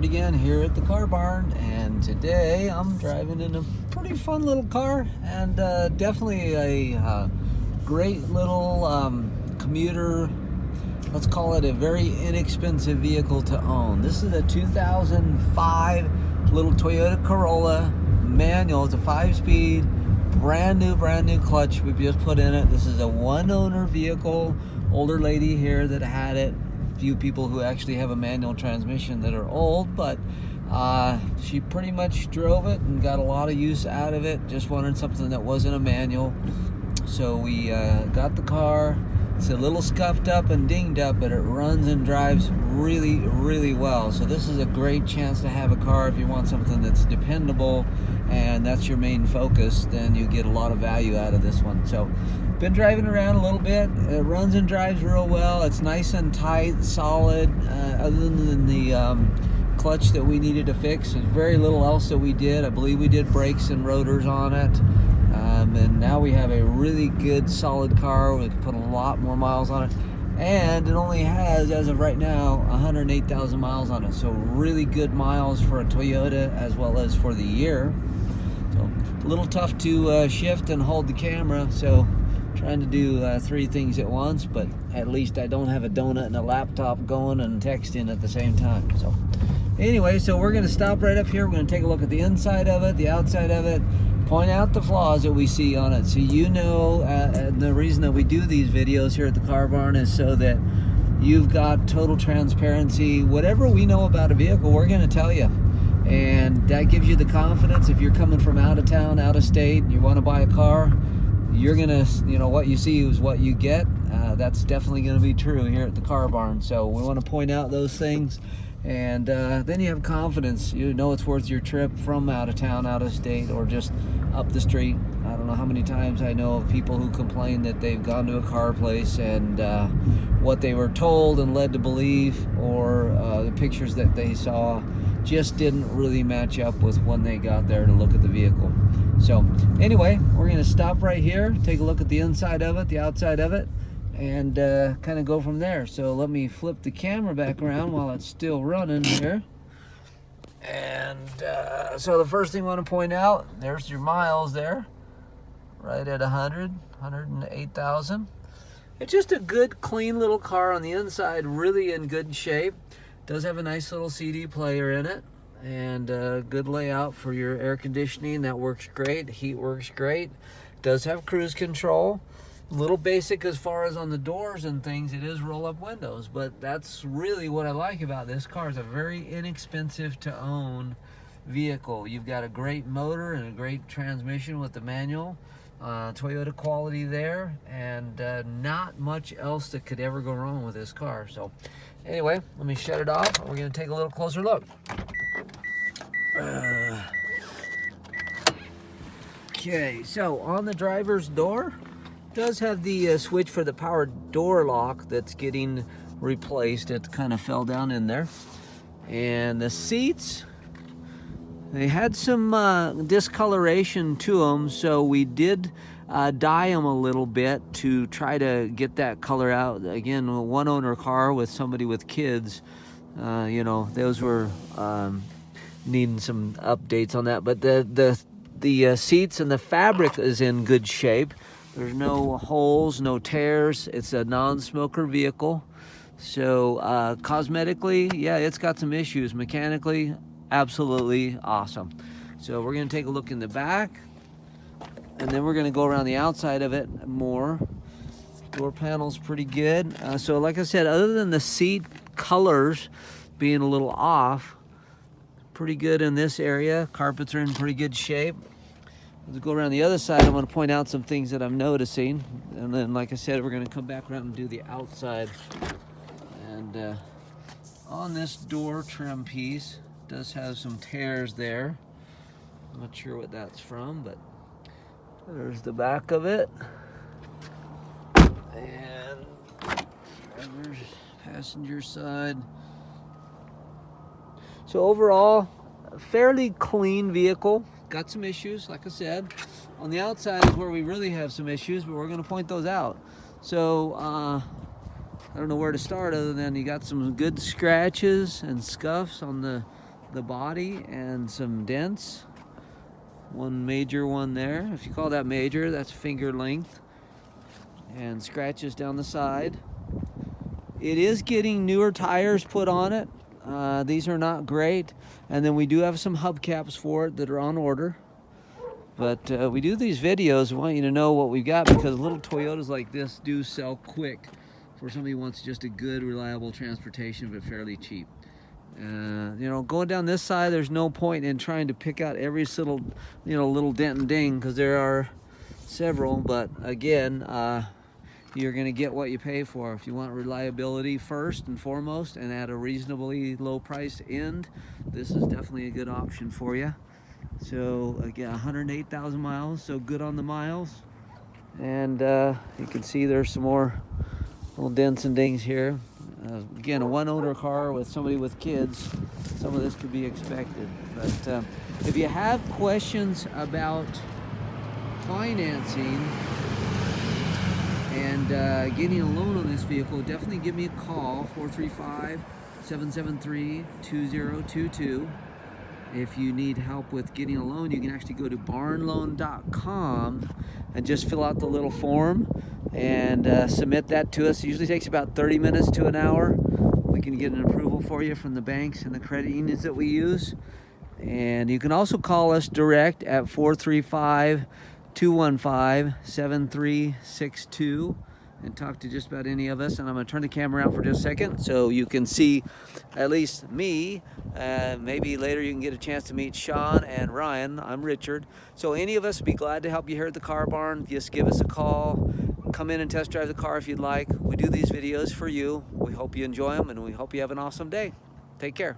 again here at the car barn, and today I'm driving in a pretty fun little car, and definitely a great little commuter. Let's call it a very inexpensive vehicle to own. This is a 2005 little Toyota Corolla manual. It's a 5-speed, brand new clutch we just put in it. This is a one-owner vehicle. Older lady here that had it. Few people who actually have a manual transmission that are old, but she pretty much drove it and got a lot of use out of it. Just wanted something that wasn't a manual, so we got the car. It's a little scuffed up and dinged up, but it runs and drives really well. So this is a great chance to have a car if you want something that's dependable and that's your main focus. Then you get a lot of value out of this one. So been driving around a little bit. It runs and drives real well. It's nice and tight, solid. Other than the clutch that we needed to fix, there's very little else that we did. I believe we did brakes and rotors on it. And now we have a really good solid car. We can put a lot more miles on it, and it only has, as of right now, 108,000 miles on it. So really good miles for a Toyota as well as for the year. So a little tough to shift and hold the camera, so trying to do 3 things at once, but at least I don't have a donut and a laptop going and texting at the same time. So anyway, so we're going to stop right up here. We're going to take a look at the inside of it, the outside of it, point out the flaws that we see on it, so you know. And the reason that we do these videos here at the car barn is so that you've got total transparency. Whatever we know about a vehicle, we're going to tell you, and that gives you the confidence. If you're coming from out of town, out of state, and you want to buy a car, you're gonna, what you see is what you get. That's definitely going to be true here at the car barn. So we want to point out those things, and then you have confidence. You know it's worth your trip from out of town, out of state, or just up the street. I don't know how many times I know of people who complain that they've gone to a car place and what they were told and led to believe, or the pictures that they saw just didn't really match up with when they got there to look at the vehicle. So anyway, we're going to stop right here, take a look at the inside of it, the outside of it, and kind of go from there. So let me flip the camera back around while it's still running here. And so the first thing I want to point out, there's your miles there, right at 108,000. It's just a good, clean little car on the inside, really in good shape. Does have a nice little CD player in it, and good layout for your air conditioning. That works great. Heat works great. Does have cruise control. A little basic as far as on the doors and things. It is roll-up windows, but that's really what I like about this car. It's a very inexpensive to own vehicle. You've got a great motor and a great transmission with the manual. Toyota quality there, and not much else that could ever go wrong with this car. So anyway, let me shut it off. We're going to take a little closer look. Okay, so on the driver's door, does have the switch for the power door lock that's getting replaced. It kind of fell down in there. And the seats, they had some discoloration to them, so we did dye them a little bit to try to get that color out. Again, a one-owner car with somebody with kids, those were needing some updates on that. But the seats and the fabric is in good shape. There's no holes, no tears. It's a non-smoker vehicle. So cosmetically, yeah, it's got some issues. Mechanically, absolutely awesome. So we're going to take a look in the back, and then we're going to go around the outside of it more. Door panel's pretty good. So like I said, other than the seat colors being a little off, pretty good in this area. Carpets are in pretty good shape. Let's go around the other side. I'm going to point out some things that I'm noticing, and then, like I said, we're going to come back around and do the outside. And on this door trim piece, does have some tears there. I'm not sure what that's from, but there's the back of it. And driver's passenger side. So overall, a fairly clean vehicle. Got some issues, like I said. On the outside is where we really have some issues, but we're going to point those out. So I don't know where to start other than you got some good scratches and scuffs on the the body and some dents. One major one there. If you call that major, that's finger length. And scratches down the side. It is getting newer tires put on it. These are not great. And then we do have some hubcaps for it that are on order. But we do these videos. We want you to know what we've got because little Toyotas like this do sell quick for somebody who wants just a good, reliable transportation, but fairly cheap. You know, going down this side, there's no point in trying to pick out every little, little dent and ding because there are several. But again, you're going to get what you pay for. If you want reliability first and foremost and at a reasonably low price end, this is definitely a good option for you. So again, 108,000 miles, so good on the miles. And you can see there's some more little dents and dings here. Again, a one-owner car with somebody with kids, some of this could be expected. But if you have questions about financing and getting a loan on this vehicle, definitely give me a call, 435-773-2022. If you need help with getting a loan, you can actually go to barnloan.com and just fill out the little form and submit that to us. It usually takes about 30 minutes to an hour. We can get an approval for you from the banks and the credit unions that we use. And you can also call us direct at 435-215-7362 and talk to just about any of us. And I'm going to turn the camera out for just a second so you can see at least me. Maybe later you can get a chance to meet Sean and Ryan. I'm Richard. So any of us would be glad to help you here at the Car Barn. Just give us a call. Come in and test drive the car if you'd like. We do these videos for you. We hope you enjoy them and we hope you have an awesome day. Take care.